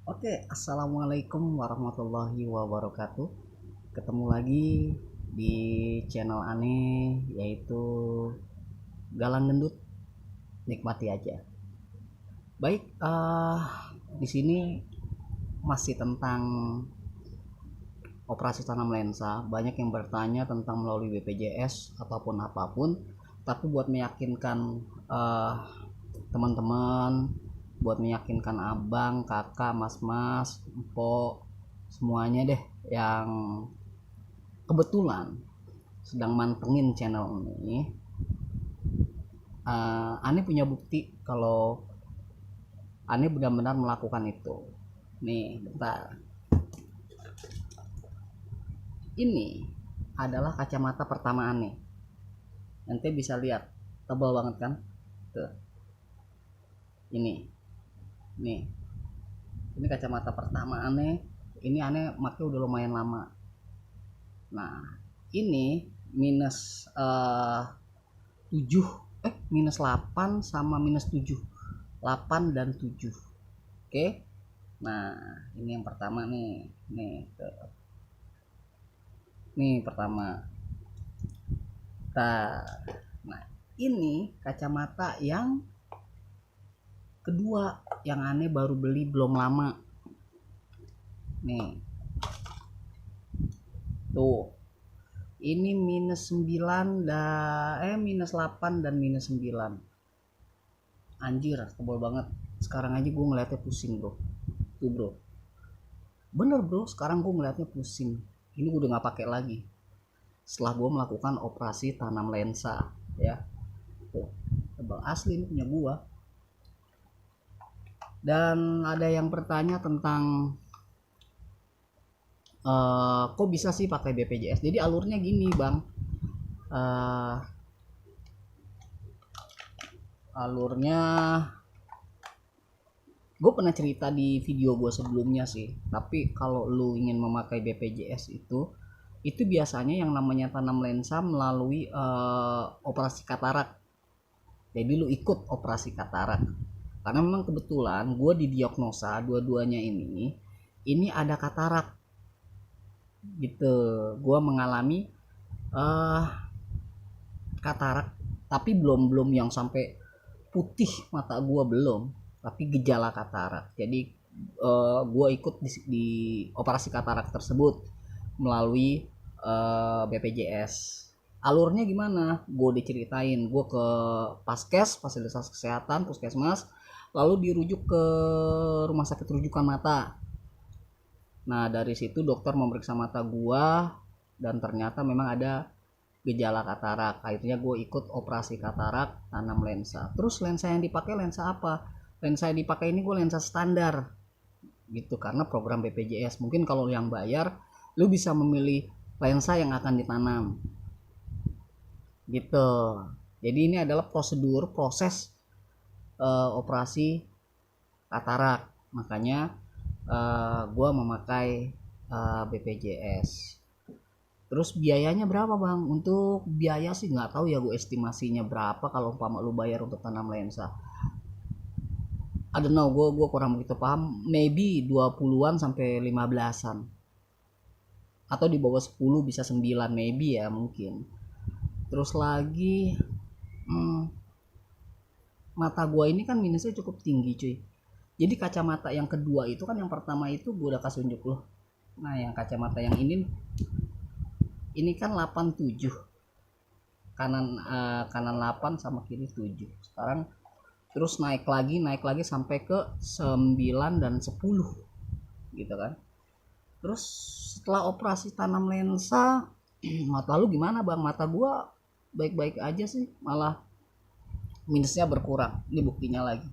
Oke, assalamualaikum warahmatullahi wabarakatuh. Ketemu lagi di channel aneh, yaitu Galang Gendut. Nikmati aja. Baik, di sini masih tentang operasi tanam lensa. Banyak yang bertanya tentang melalui BPJS ataupun apapun, tapi buat meyakinkan eh, teman-teman, buat meyakinkan abang, kakak, mas-mas, empok, semuanya deh yang kebetulan sedang mantengin channel ini. Ane punya bukti kalau Ane benar-benar melakukan itu. Nih, bentar. Ini adalah kacamata pertama Ane. Nanti bisa lihat, tebal banget kan? Tuh, ini, nih, ini kacamata pertama Ane. Ini Ane pakai udah lumayan lama. Nah, ini minus 7, minus 8 sama minus 7, 8 dan 7. Oke. Nah, ini yang pertama nih. Nih pertama. Nah, ini kacamata yang kedua yang aneh baru beli belum lama. Nih. Tuh. Ini minus 9 minus 8 dan minus 9. Anjir, tebal banget. Sekarang aja gue ngeliatnya pusing, bro. Tuh, bro. Bener, bro. Sekarang gue ngeliatnya pusing. Ini gue udah nggak pakai lagi. Setelah gue melakukan operasi tanam lensa, ya. Tuh, tebal asli ini punya gue. Dan ada yang bertanya tentang kok bisa sih pakai BPJS. Jadi alurnya gini, bang. Uh, Alurnya gue pernah cerita di video gue sebelumnya sih, tapi kalau lu ingin memakai BPJS itu biasanya yang namanya tanam lensa melalui operasi katarak. Jadi lu ikut operasi katarak karena memang kebetulan gue didiagnosa dua-duanya ini ada katarak gitu. Gue mengalami uh, katarak, tapi belum belum yang sampai putih mata gue, belum, tapi gejala katarak. Jadi gue ikut di operasi katarak tersebut melalui BPJS. Alurnya gimana? Gue diceritain, gue ke Paskes, fasilitas kesehatan, puskesmas, lalu dirujuk ke rumah sakit rujukan mata. Nah, dari situ dokter memeriksa mata gue dan ternyata memang ada gejala katarak. Akhirnya gue ikut operasi katarak tanam lensa. Terus lensa yang dipakai lensa apa? Lensa yang dipakai ini gue lensa standar gitu karena program BPJS. Mungkin kalau yang bayar lu bisa memilih lensa yang akan ditanam gitu. Jadi ini adalah proses operasi katarak. Makanya gue memakai BPJS. Terus biayanya berapa, bang? Untuk biaya sih nggak tahu ya gue estimasinya berapa kalau umpama lu bayar untuk tanam lensa. I don't know, gue kurang begitu paham. Maybe 20-an sampai 15-an. Atau di bawah 10 bisa 9 maybe ya mungkin. Terus lagi hmm, mata gue ini kan minusnya cukup tinggi, cuy. Jadi kacamata yang kedua itu kan, yang pertama itu gue udah kasih unjuk loh. Nah, yang kacamata yang ini kan 87, kanan 8 sama kiri 7. Sekarang terus naik lagi sampai ke 9 dan 10 gitu kan. Terus setelah operasi tanam lensa mata lu gimana, bang? Mata gua baik-baik aja sih, malah minusnya berkurang. Ini buktinya lagi,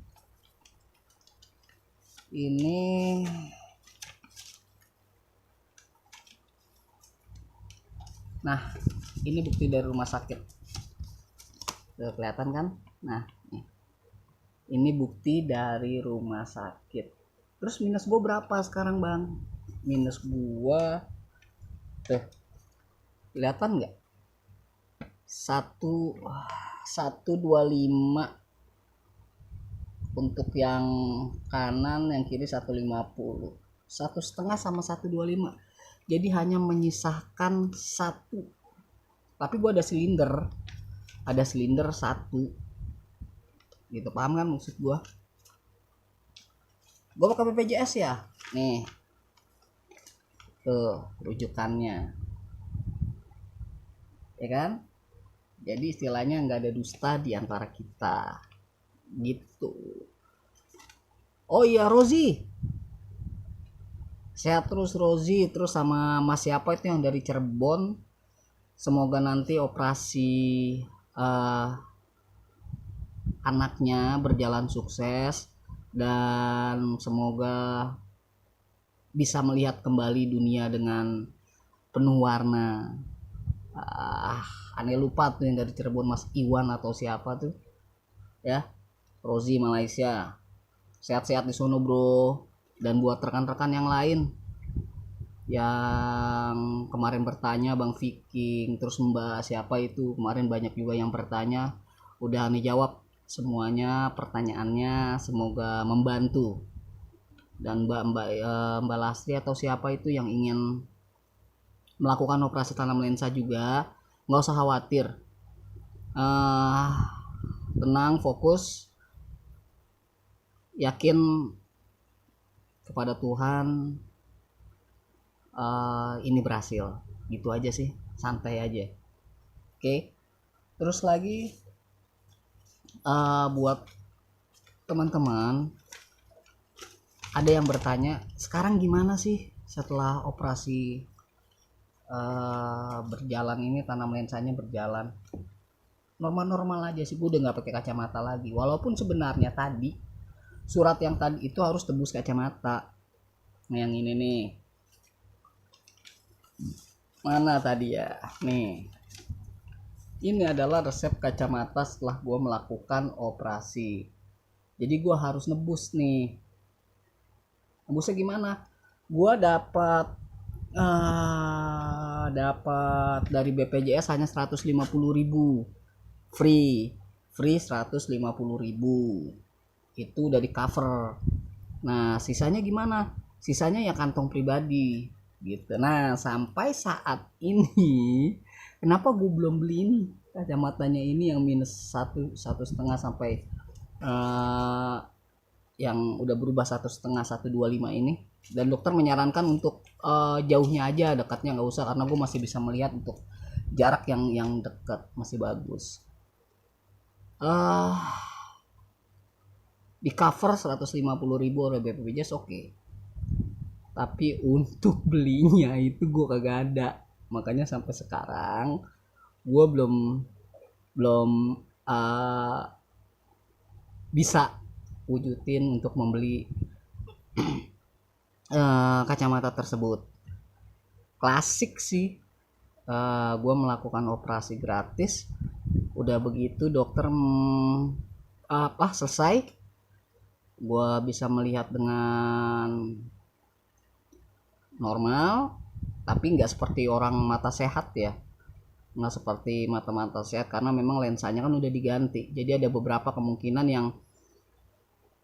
ini. Nah, ini bukti dari rumah sakit. Udah kelihatan kan? Nah, ini bukti dari rumah sakit. Terus minus gue berapa sekarang, bang? Minus gua tuh, kelihatan nggak? 1 125 untuk yang kanan, yang kiri 150, 1,5 sama 125. Jadi hanya menyisakan satu. Tapi gue ada silinder satu gitu, paham kan maksud gue pakai BPJS ya. Nih tuh rujukannya, ya kan? Jadi istilahnya nggak ada dusta di antara kita gitu. Oh iya, Rozi sehat terus, Rozi, terus sama Mas siapa itu yang dari Cirebon, semoga nanti operasi anaknya berjalan sukses dan semoga bisa melihat kembali dunia dengan penuh warna. Aneh lupa tuh yang dari Cirebon, Mas Iwan atau siapa tuh ya. Rozi Malaysia, sehat-sehat di sono bro. Dan buat rekan-rekan yang lain yang kemarin bertanya, Bang Viking, terus Mbak siapa itu kemarin banyak juga yang bertanya, udah nih jawab semuanya pertanyaannya, semoga membantu. Dan Mbak Lastri atau siapa itu yang ingin melakukan operasi tanam lensa juga, nggak usah khawatir, tenang, fokus, yakin kepada Tuhan, ini berhasil, gitu aja sih, santai aja. Oke. Terus lagi buat teman-teman, ada yang bertanya sekarang gimana sih setelah operasi berjalan ini, tanam lensanya berjalan normal-normal aja sih. Gue udah nggak pakai kacamata lagi, walaupun sebenarnya tadi surat yang tadi itu harus tebus kacamata. Nah yang ini nih, mana tadi ya, nih ini adalah resep kacamata setelah gue melakukan operasi. Jadi gue harus nebus nih. Nebusnya gimana? Gue dapat dari BPJS hanya 150.000 free 150.000 itu udah di cover. Nah sisanya gimana? Sisanya ya kantong pribadi gitu. Nah sampai saat ini kenapa gue belum beli ini kacamatanya ini yang minus 1,5 sampai yang udah berubah 1,5 125 ini. Dan dokter menyarankan untuk jauhnya aja, dekatnya nggak usah, karena gue masih bisa melihat untuk jarak yang dekat masih bagus. Di cover 150.000 oleh BPJS oke. Tapi untuk belinya itu gue kagak ada, makanya sampai sekarang gue belum bisa wujudin untuk membeli kacamata tersebut. Klasik sih, gue melakukan operasi gratis, udah begitu dokter selesai, gue bisa melihat dengan normal, tapi nggak seperti orang mata sehat ya, nggak seperti mata sehat karena memang lensanya kan udah diganti. Jadi ada beberapa kemungkinan yang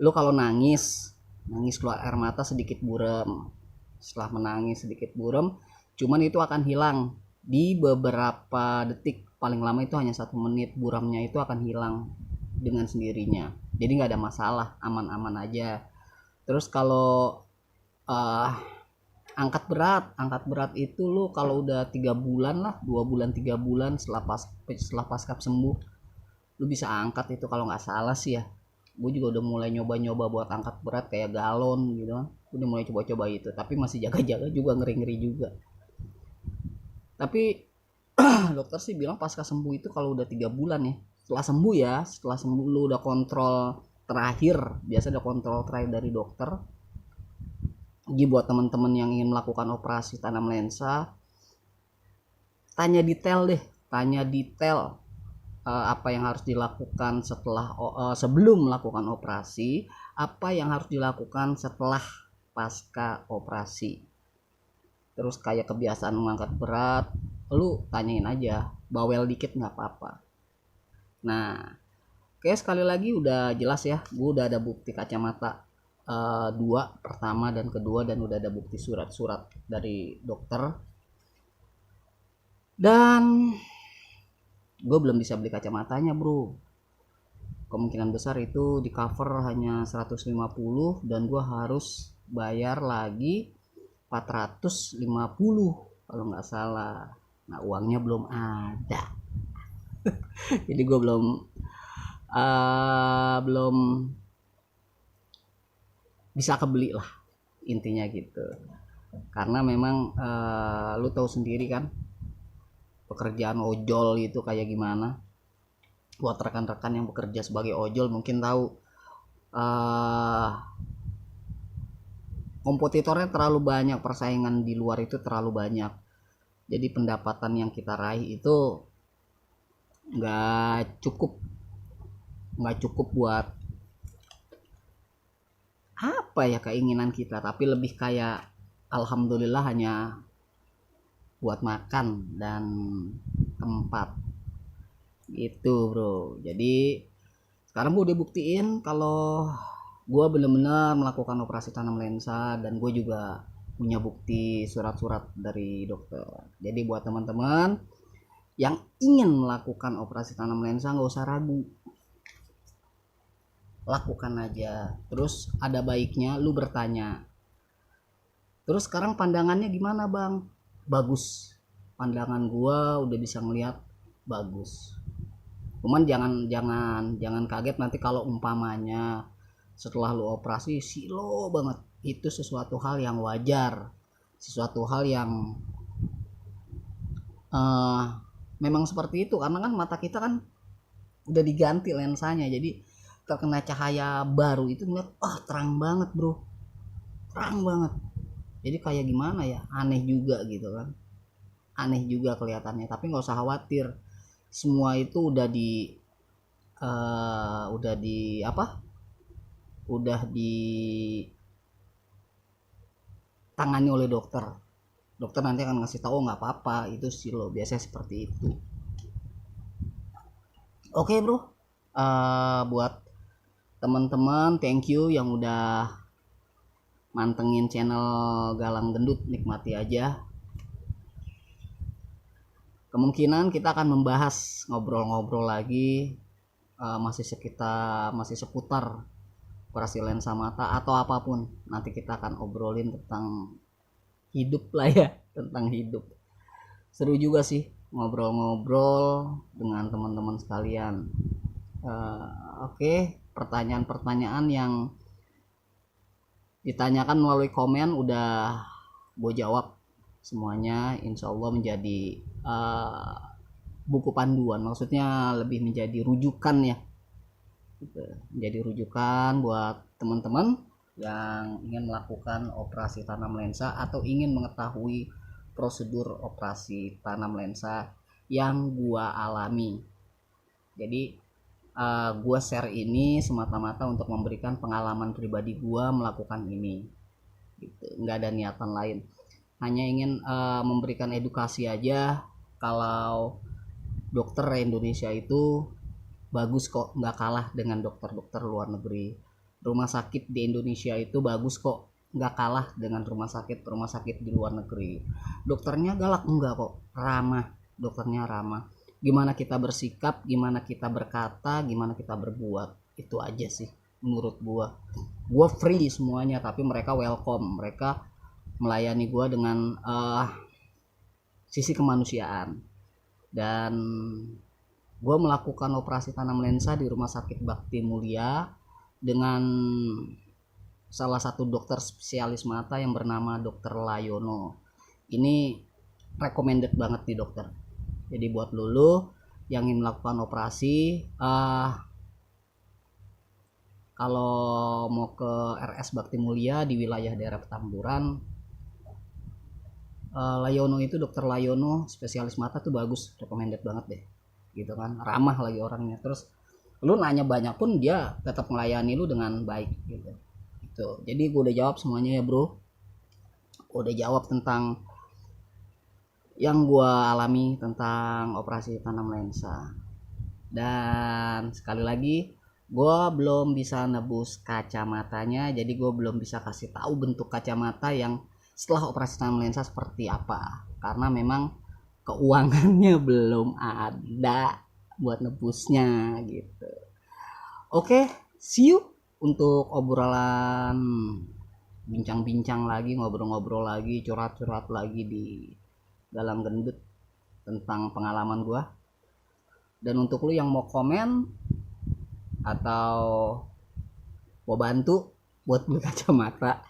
lo kalau nangis keluar air mata sedikit buram, setelah menangis sedikit buram, cuman itu akan hilang di beberapa detik, paling lama itu hanya 1 menit, buramnya itu akan hilang dengan sendirinya. Jadi nggak ada masalah, aman-aman aja. Terus kalau angkat berat itu lo kalau udah 3 bulan lah, 2 bulan 3 bulan setelah pasca sembuh lo bisa angkat itu kalau nggak salah sih ya. Gue juga udah mulai nyoba buat angkat berat kayak galon gitu kan, udah mulai coba itu, tapi masih jaga-jaga juga, ngeri-ngeri juga. Tapi dokter sih bilang pasca sembuh itu kalau udah 3 bulan ya, setelah sembuh lu udah kontrol terakhir, biasa udah kontrol terakhir dari dokter. Jadi buat teman-teman yang ingin melakukan operasi tanam lensa, tanya detail apa yang harus dilakukan sebelum melakukan operasi, apa yang harus dilakukan setelah pasca operasi. Terus kayak kebiasaan mengangkat berat, lu tanyain aja, bawel dikit nggak apa-apa. Nah Oke, sekali lagi udah jelas ya, gue udah ada bukti kacamata dua, pertama dan kedua, dan udah ada bukti surat-surat dari dokter. Dan gue belum bisa beli kacamatanya bro, kemungkinan besar itu di cover hanya 150 dan gue harus bayar lagi 450 kalau nggak salah. Nah uangnya belum ada. Jadi gue belum bisa kebeli lah, intinya gitu. Karena memang lu tahu sendiri kan pekerjaan ojol itu kayak gimana. Buat rekan-rekan yang bekerja sebagai ojol mungkin tahu, kompetitornya terlalu banyak, persaingan di luar itu terlalu banyak. Jadi pendapatan yang kita raih itu nggak cukup buat apa ya keinginan kita, tapi lebih kayak alhamdulillah hanya buat makan dan tempat gitu bro. Jadi sekarang gue udah buktiin kalau gue benar-benar melakukan operasi tanam lensa, dan gue juga punya bukti surat-surat dari dokter. Jadi buat teman-teman yang ingin melakukan operasi tanam lensa nggak usah ragu, lakukan aja. Terus ada baiknya lu bertanya, terus sekarang pandangannya gimana bang? Bagus, pandangan gue udah bisa ngeliat bagus. Cuman jangan kaget nanti kalau umpamanya setelah lu operasi silo banget. Itu sesuatu hal yang wajar, sesuatu hal yang memang seperti itu, karena kan mata kita kan udah diganti lensanya, jadi terkena cahaya baru itu ngeliat terang banget bro, terang banget. Jadi kayak gimana ya, aneh juga gitu kan, aneh juga kelihatannya. Tapi nggak usah khawatir, semua itu udah ditangani oleh dokter. Dokter nanti akan ngasih tahu nggak apa-apa, itu sih lo biasanya seperti itu. Oke bro, buat teman-teman thank you yang udah mantengin channel Galang Gendut, nikmati aja. Kemungkinan kita akan membahas ngobrol-ngobrol lagi, masih seputar operasi lensa mata atau apapun. Nanti kita akan obrolin tentang hidup lah ya, tentang hidup. Seru juga sih ngobrol-ngobrol dengan teman-teman sekalian. Oke, pertanyaan-pertanyaan yang ditanyakan melalui komen udah gue jawab semuanya. Insya Allah menjadi buku panduan, maksudnya lebih menjadi rujukan ya, menjadi rujukan buat teman-teman yang ingin melakukan operasi tanam lensa atau ingin mengetahui prosedur operasi tanam lensa yang gua alami. Jadi gua share ini semata-mata untuk memberikan pengalaman pribadi gua melakukan ini gitu. Nggak ada niatan lain, hanya ingin memberikan edukasi aja kalau dokter Indonesia itu bagus kok, nggak kalah dengan dokter-dokter luar negeri. Rumah sakit di Indonesia itu bagus kok, nggak kalah dengan rumah sakit di luar negeri. Dokternya galak enggak kok, ramah, dokternya ramah. Gimana kita bersikap, gimana kita berkata, gimana kita berbuat, itu aja sih menurut gua free semuanya, tapi mereka welcome, mereka melayani gua dengan sisi kemanusiaan. Dan gue melakukan operasi tanam lensa di Rumah Sakit Bakti Mulia dengan salah satu dokter spesialis mata yang bernama Dokter Layono. Ini recommended banget nih dokter. Jadi buat lulu yang ingin melakukan operasi, kalau mau ke RS Bakti Mulia di wilayah daerah Petamburan, Layono itu, Dokter Layono spesialis mata tuh bagus, recommended banget deh gitu kan, ramah lagi orangnya. Terus lu nanya banyak pun dia tetap melayani lu dengan baik gitu. Jadi gue udah jawab semuanya ya bro, udah jawab tentang yang gue alami tentang operasi tanam lensa. Dan sekali lagi, gue belum bisa nebus kacamatanya, jadi gue belum bisa kasih tahu bentuk kacamata yang setelah operasi tanam lensa seperti apa, karena memang keuangannya belum ada buat nebusnya gitu. Oke, see you untuk obrolan bincang-bincang lagi, ngobrol-ngobrol lagi, curhat-curhat lagi di dalam gendut tentang pengalaman gua. Dan untuk lu yang mau komen atau mau bantu buat beli kacamata,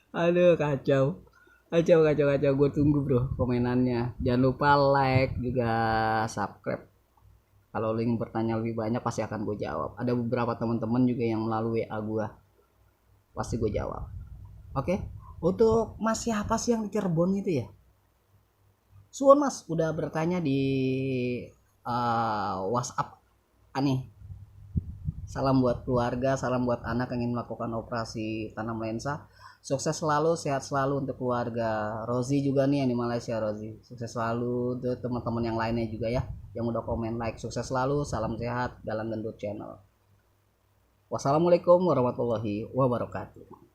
aduh kacau, gue tunggu bro komenannya. Jangan lupa like juga subscribe. Kalau lu ingin bertanya lebih banyak pasti akan gue jawab. Ada beberapa teman-teman juga yang melalui WA gue, pasti gue jawab. Oke, untuk mas siapa sih yang di Cirebon itu ya? Suwon mas udah bertanya di WhatsApp aneh. Salam buat keluarga, salam buat anak yang ingin melakukan operasi tanam lensa. Sukses selalu, sehat selalu untuk keluarga. Rozi juga nih yang di Malaysia, Rozi. Sukses selalu untuk teman-teman yang lainnya juga ya, yang udah komen like. Sukses selalu, salam sehat dalam Gendut Channel. Wassalamualaikum warahmatullahi wabarakatuh.